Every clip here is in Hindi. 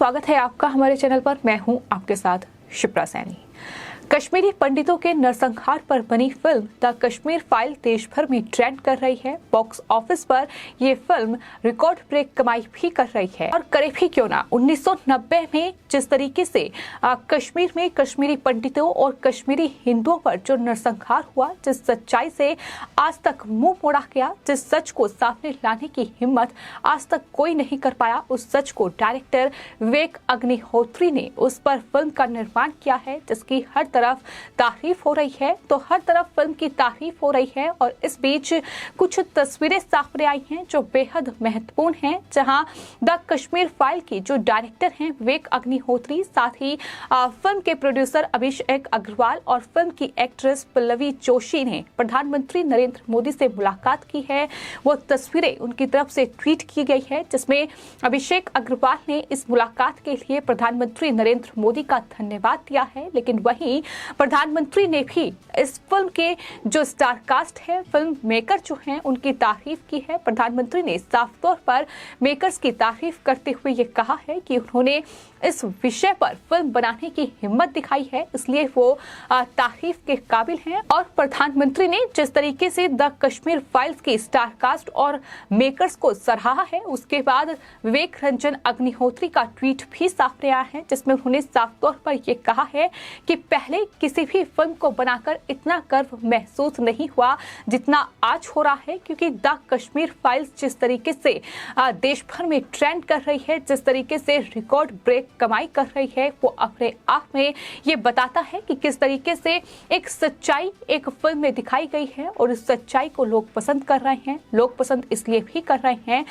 स्वागत है आपका हमारे चैनल पर। मैं हूं आपके साथ शिप्रा सैनी। कश्मीरी पंडितों के नरसंहार पर बनी फिल्म द कश्मीर फाइल देश भर में ट्रेंड कर रही है। बॉक्स ऑफिस पर ये फिल्म रिकॉर्ड ब्रेक कमाई भी कर रही है। और करे भी क्यों ना, 1990 में जिस तरीके से कश्मीर में कश्मीरी पंडितों और कश्मीरी हिंदुओं पर जो नरसंहार हुआ, जिस सच्चाई से आज तक मुंह मोड़ा गया, जिस सच को सामने लाने की हिम्मत आज तक कोई नहीं कर पाया, उस सच को डायरेक्टर विवेक अग्निहोत्री ने उस पर फिल्म का निर्माण किया है, जिसकी हर तरफ तारीफ हो रही है। तो हर तरफ फिल्म की तारीफ हो रही है और इस बीच कुछ तस्वीरें सामने आई हैं जो बेहद महत्वपूर्ण हैं, जहां द कश्मीर फाइल की जो डायरेक्टर हैं विवेक अग्निहोत्री, साथ ही फिल्म के प्रोड्यूसर अभिषेक अग्रवाल और फिल्म की एक्ट्रेस पल्लवी जोशी ने प्रधानमंत्री नरेंद्र मोदी से मुलाकात की है। वो तस्वीरें उनकी तरफ से ट्वीट की गई है, जिसमें अभिषेक अग्रवाल ने इस मुलाकात के लिए प्रधानमंत्री नरेंद्र मोदी का धन्यवाद दिया है। लेकिन वहीं प्रधानमंत्री ने भी इस फिल्म के जो स्टार कास्ट है, फिल्म मेकर जो हैं, उनकी तारीफ की है। प्रधानमंत्री ने साफ तौर पर मेकर्स की तारीफ करते हुए ये कहा है कि उन्होंने इस विषय पर फिल्म बनाने की हिम्मत दिखाई है, इसलिए वो तारीफ के काबिल हैं। और प्रधानमंत्री ने जिस तरीके से द कश्मीर फाइल्स की स्टार कास्ट और मेकर्स को सराहा है, उसके बाद विवेक रंजन अग्निहोत्री का ट्वीट भी सामने आया है, जिसमें उन्होंने साफ तौर पर यह कहा है कि पहले किसी भी फिल्म को बनाकर इतना गर्व महसूस नहीं हुआ जितना आज हो रहा है, क्योंकि द कश्मीर फाइल्स जिस तरीके से देश भर में ट्रेंड कर रही है, जिस तरीके से रिकॉर्ड ब्रेक कमाई कर रही है, वो अपने आप में ये बताता है कि किस तरीके से एक सच्चाई एक फिल्म में दिखाई गई है। और इस सच्चाई को लोग पसंद कर रहे हैं। लोग पसंद इसलिए भी कर रहे हैं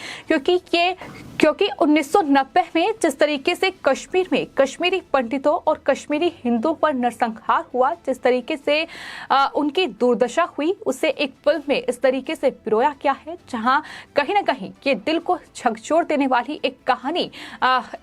क्योंकि 1990 में जिस तरीके से कश्मीर में कश्मीरी पंडितों और कश्मीरी हिंदुओं पर नरसंहार हुआ, जिस तरीके से उनकी दुर्दशा हुई, उसे एक फिल्म में इस तरीके से पिरोया गया है, जहां कहीं ना कहीं ये दिल को झकझोर देने वाली एक कहानी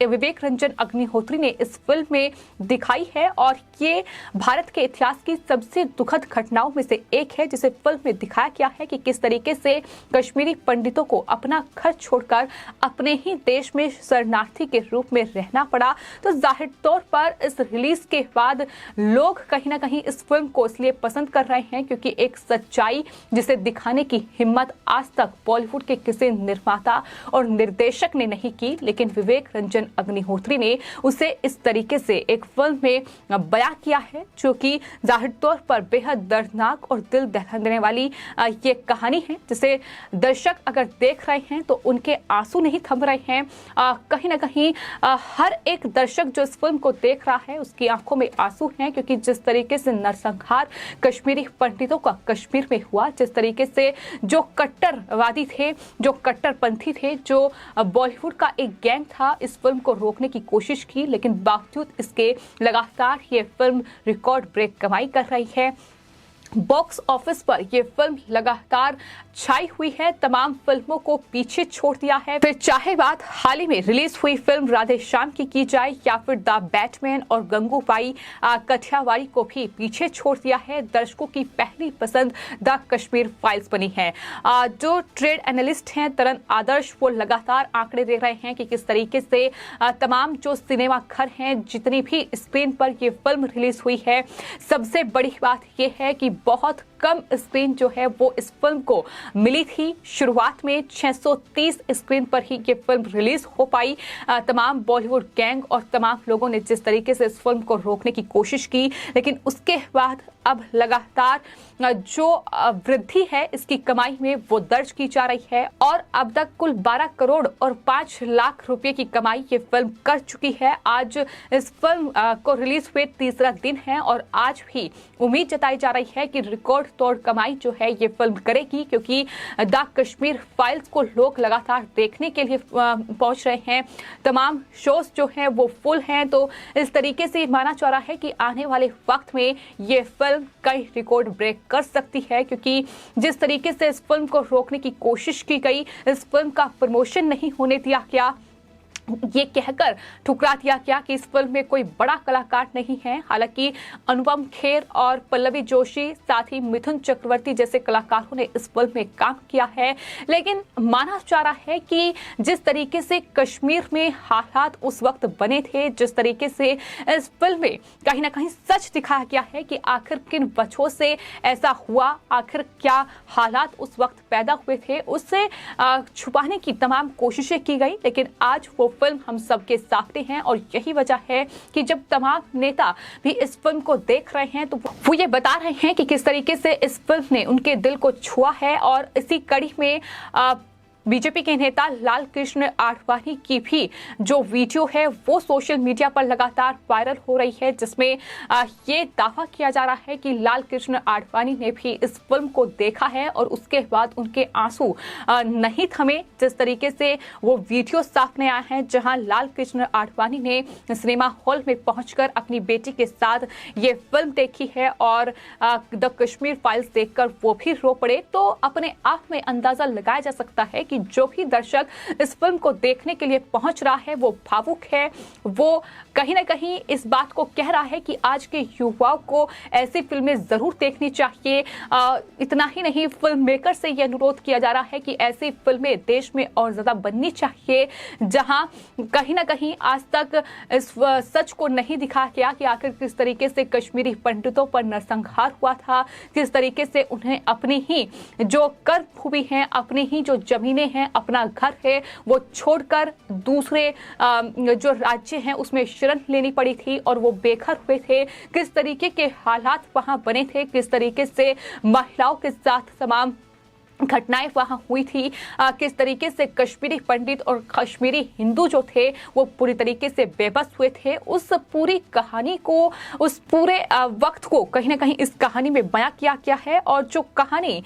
विवेक रंजन अग्निहोत्री ने इस फिल्म में दिखाई है। और ये भारत के इतिहास की सबसे दुखद घटनाओं में से एक है, जिसे फिल्म में दिखाया गया है कि किस तरीके से कश्मीरी पंडितों को अपना घर छोड़कर अपने ही देश में शरणार्थी के रूप में रहना पड़ा। तो जाहिर तौर पर इस रिलीज के बाद लोग कहीं ना कहीं इस फिल्म को इसलिए पसंद कर रहे हैं क्योंकि एक सच्चाई जिसे दिखाने की हिम्मत आज तक बॉलीवुड के किसी निर्माता और निर्देशक ने नहीं की, लेकिन विवेक रंजन अग्निहोत्री ने उसे इस तरीके से एक फिल्म में बयां किया है, जो कि जाहिर तौर पर बेहद दर्दनाक और दिल दहला देने वाली ये कहानी है, जिसे दर्शक अगर देख रहे हैं तो उनके आंसू नहीं थम रहे हैं। कहीं ना कहीं हर एक दर्शक जो इस फिल्म को देख रहा है उसकी आंखों में आंसू हैं, क्योंकि जिस तरीके से नरसंहार कश्मीरी पंडितों का कश्मीर में हुआ, जिस तरीके से जो कट्टरवादी थे, जो कट्टरपंथी थे, जो बॉलीवुड का एक गैंग था, इस फिल्म को रोकने की कोशिश की, लेकिन बावजूद इसके लगातार ये फिल्म रिकॉर्ड ब्रेक कमाई कर रही है। बॉक्स ऑफिस पर यह फिल्म लगातार छाई हुई है, तमाम फिल्मों को पीछे छोड़ दिया है। फिर चाहे बात हाल ही में रिलीज हुई फिल्म राधे श्याम की जाए या फिर द बैटमैन और गंगूबाई कठियावाड़ी को भी पीछे छोड़ दिया है। दर्शकों की पहली पसंद द कश्मीर फाइल्स बनी है। जो ट्रेड एनालिस्ट हैं तरन आदर्श, वो लगातार आंकड़े दे रहे हैं कि किस तरीके से तमाम जो सिनेमा घर हैं, जितनी भी स्क्रीन पर यह फिल्म रिलीज हुई है, सबसे बड़ी बात यह है कि बहुत कम स्क्रीन जो है वो इस फिल्म को मिली थी। शुरुआत में 630 स्क्रीन पर ही ये फिल्म रिलीज हो पाई। तमाम बॉलीवुड गैंग और तमाम लोगों ने जिस तरीके से इस फिल्म को रोकने की कोशिश की, लेकिन उसके बाद अब लगातार जो वृद्धि है इसकी कमाई में वो दर्ज की जा रही है और अब तक कुल 12 करोड़ और 5 लाख रुपए की कमाई ये फिल्म कर चुकी है। आज इस फिल्म को रिलीज हुए तीसरा दिन है और आज भी उम्मीद जताई जा रही है कि रिकॉर्ड तोड़ कमाई जो है ये फिल्म करेगी, क्योंकि द कश्मीर फाइल्स को लोग लगातार देखने के लिए पहुंच रहे हैं। तमाम शोज जो हैं वो फुल हैं। तो इस तरीके से माना जा रहा है कि आने वाले वक्त में ये फिल्म कई रिकॉर्ड ब्रेक कर सकती है, क्योंकि जिस तरीके से इस फिल्म को रोकने की कोशिश की गई, इस फिल्म का प्रमोशन नहीं होने दिया गया, ये कहकर ठुकरा दिया गया कि इस फिल्म में कोई बड़ा कलाकार नहीं है। हालांकि अनुपम खेर और पल्लवी जोशी साथ ही मिथुन चक्रवर्ती जैसे कलाकारों ने इस फिल्म में काम किया है, लेकिन माना जा रहा है कि जिस तरीके से कश्मीर में हालात उस वक्त बने थे, जिस तरीके से इस फिल्म में कहीं ना कहीं सच दिखाया गया है कि आखिर किन वजहों से ऐसा हुआ, आखिर क्या हालात उस वक्त पैदा हुए थे, उससे छुपाने की तमाम कोशिशें की गई। लेकिन आज वो फिल्म हम सबके सामने है और यही वजह है कि जब तमाम नेता भी इस फिल्म को देख रहे हैं तो वो ये बता रहे हैं कि किस तरीके से इस फिल्म ने उनके दिल को छुआ है। और इसी कड़ी में बीजेपी के नेता लाल कृष्ण आडवाणी की भी जो वीडियो है वो सोशल मीडिया पर लगातार वायरल हो रही है, जिसमें ये दावा किया जा रहा है कि लाल कृष्ण आडवाणी ने भी इस फिल्म को देखा है और उसके बाद उनके आंसू नहीं थमे। जिस तरीके से वो वीडियो सामने आया है जहां लाल कृष्ण आडवाणी ने सिनेमा हॉल में पहुंचकर अपनी बेटी के साथ ये फिल्म देखी है और द कश्मीर फाइल्स देखकर वो भी रो पड़े, तो अपने आप में अंदाजा लगाया जा सकता है कि जो भी दर्शक इस फिल्म को देखने के लिए पहुंच रहा है वो भावुक है, वो कहीं ना कहीं इस बात को कह रहा है कि आज के युवाओं को ऐसी फिल्में जरूर देखनी चाहिए। इतना ही नहीं, फिल्म मेकर से यह अनुरोध किया जा रहा है कि ऐसी फिल्में देश में और ज्यादा बननी चाहिए, जहां कहीं ना कहीं आज तक इस सच को नहीं दिखाया गया कि आखिर किस तरीके से कश्मीरी पंडितों पर नरसंहार हुआ था, किस तरीके से उन्हें अपनी ही जो कर्मभूमि है, अपनी ही जो जमीनें हैं, अपना घर है, वो छोड़कर दूसरे जो राज्य हैं उसमें शरण लेनी पड़ी थी और वो बेघर हुए थे। किस तरीके के हालात वहां बने थे, किस तरीके से महिलाओं के साथ तमाम घटनाएं वहां हुई थी, किस तरीके से कश्मीरी पंडित और कश्मीरी हिंदू जो थे वो पूरी तरीके से बेबस हुए थे। उस पूरी कहानी को, उस पूरे वक्त को कहीं ना कहीं इस कहानी में बयां किया गया है। और जो कहानी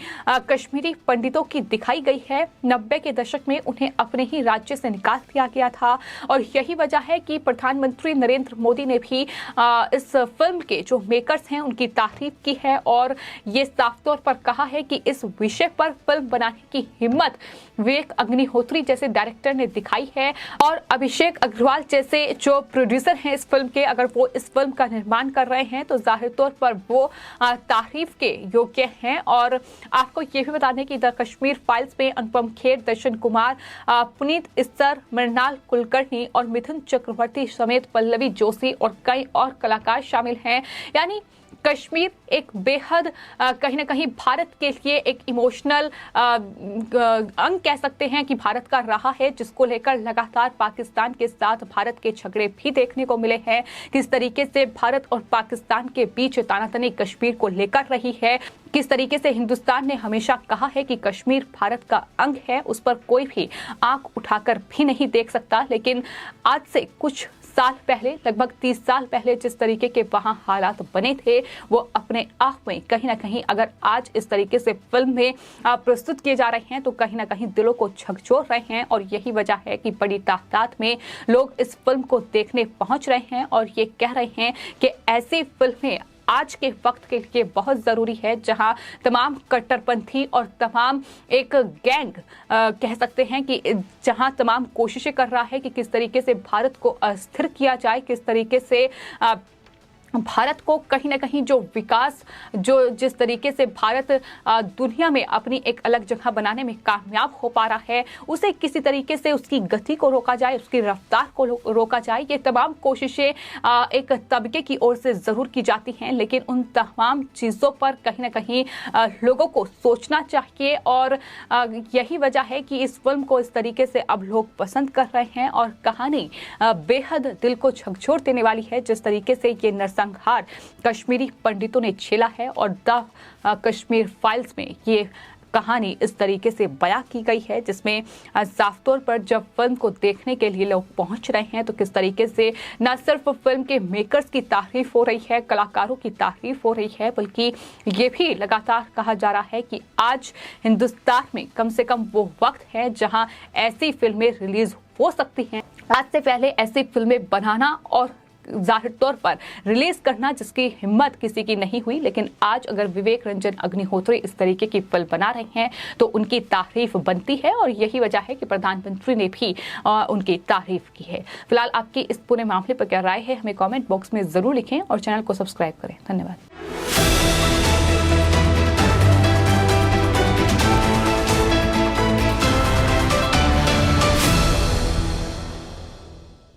कश्मीरी पंडितों की दिखाई गई है, 90 के दशक में उन्हें अपने ही राज्य से निकाल दिया गया था और यही वजह है कि प्रधानमंत्री नरेंद्र मोदी ने भी इस फिल्म के जो मेकर्स हैं उनकी तारीफ की है और ये साफ तौर पर कहा है कि इस विषय पर फिल्म बनाने की हिम्मत विवेक अग्निहोत्री जैसे डायरेक्टर ने दिखाई है और अभिषेक अग्रवाल जैसे जो प्रोड्यूसर हैं इस फिल्म के, अगर वो इस फिल्म का निर्माण कर रहे हैं तो जाहिर तौर पर वो तारीफ के योग्य हैं। और आपको ये भी बता दें कि द कश्मीर फाइल्स में अनुपम खेर, दर्शन कुमार, पुनीत इस्सर, मृणाल कुलकर्णी और मिथुन चक्रवर्ती समेत पल्लवी जोशी और कई और कलाकार शामिल हैं। यानी कश्मीर एक बेहद कहीं ना कहीं भारत के लिए एक इमोशनल अंग कह सकते हैं कि भारत का रहा है, जिसको लेकर लगातार पाकिस्तान के साथ भारत के झगड़े भी देखने को मिले हैं। किस तरीके से भारत और पाकिस्तान के बीच तानातनी कश्मीर को लेकर रही है, किस तरीके से हिंदुस्तान ने हमेशा कहा है कि कश्मीर भारत का अंग है, उस पर कोई भी आंख उठाकर भी नहीं देख सकता। लेकिन आज से कुछ साल पहले, लगभग 30 साल पहले जिस तरीके के वहां हालात बने थे वो अपने आप में कहीं ना कहीं अगर आज इस तरीके से फिल्म में प्रस्तुत किए जा रहे हैं तो कहीं ना कहीं दिलों को झकझोर रहे हैं। और यही वजह है कि बड़ी तादाद में लोग इस फिल्म को देखने पहुंच रहे हैं और ये कह रहे हैं कि ऐसी फिल्में आज के वक्त के लिए बहुत जरूरी है, जहां तमाम कट्टरपंथी और तमाम एक गैंग कह सकते हैं कि जहां तमाम कोशिशें कर रहा है कि किस तरीके से भारत को अस्थिर किया जाए, किस तरीके से भारत को कहीं ना कहीं जो विकास, जो जिस तरीके से भारत दुनिया में अपनी एक अलग जगह बनाने में कामयाब हो पा रहा है, उसे किसी तरीके से उसकी गति को रोका जाए, उसकी रफ्तार को रोका जाए। ये तमाम कोशिशें एक तबके की ओर से जरूर की जाती हैं, लेकिन उन तमाम चीज़ों पर कहीं ना कहीं लोगों को सोचना चाहिए। और यही वजह है कि इस फिल्म को इस तरीके से अब लोग पसंद कर रहे हैं और कहानी बेहद दिल को झकझोर देने वाली है। जिस तरीके से ये नरसंहार कश्मीरी पंडितों ने झेला है और द कश्मीर फाइल्स में ये कहानी इस तरीके से बयां की गई है, जिसमें साफ तौर पर जब फिल्म को देखने के लिए लोग पहुंच रहे हैं तो किस तरीके से न सिर्फ फिल्म के मेकर्स की तारीफ हो रही है, कलाकारों की तारीफ हो रही है, बल्कि ये भी लगातार कहा जा रहा है कि आज हिंदुस्तान में कम से कम वो वक्त है जहां ऐसी फिल्में रिलीज हो सकती हैं। आज से पहले ऐसी फिल्में बनाना और जाहिर तौर पर रिलीज करना, जिसकी हिम्मत किसी की नहीं हुई। लेकिन आज अगर विवेक रंजन अग्निहोत्री इस तरीके की फिल्म बना रहे हैं तो उनकी तारीफ बनती है, और यही वजह है कि प्रधानमंत्री ने भी उनकी तारीफ की है। फिलहाल आपकी इस पूरे मामले पर क्या राय है, हमें कमेंट बॉक्स में जरूर लिखें और चैनल को सब्सक्राइब करें। धन्यवाद।